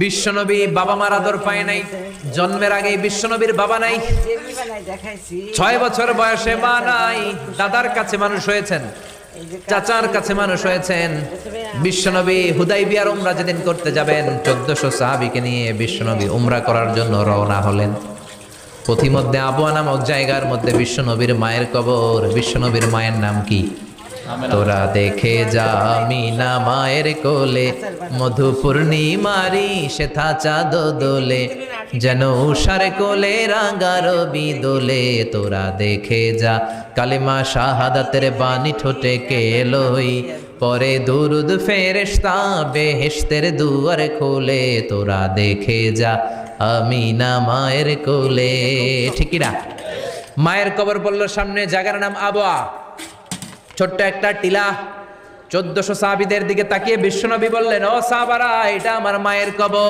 বিশ্বনবী বাবা মার আদর পায় নাই, জন্মের আগেই বিশ্বনবীর বাবা নাই, 6 বছর বয়সে মা নাই, দাদার কাছে মানুষ হয়েছেন, চাচার কাছে মানুষ হয়েছেন। বিশ্বনবী হুদাইবিয়ার উমরা যেদিন করতে যাবেন 1400 সাহাবীকে নিয়ে বিশ্বনবী উমরা করার জন্য রওনা হলেন। পথিমধ্যে আবওয়া নামক জায়গার মধ্যে বিশ্বনবীর মায়ের কবর। বিশ্বনবীর মায়ের নাম কি? তোরা দেখে যা মিনা মায়ের কোলে, মধু পূর্ণিমারি সেথা চাঁদ দোলে, যেন উষার কোলে রাঙা রবি দোলে। তোরা দেখে যা কালিমা শাহাদাতের বাণী ঠোঁটে কে লই, পরে দুরুদ ফেরেশতা বেহেশতের দুয়ার খোলে। তোরা দেখে যা আমিনা মায়ের কোলে। ঠিকই না? মায়ের কবর বলল সামনে, জায়গার নাম আবওয়া, ছোট্ট একটা টিলা। 1400 সাহাবীদের দিকে তাকিয়ে বিশ্বনবী বললেন, ও সাহাবারা, এটা আমার মায়ের কবর।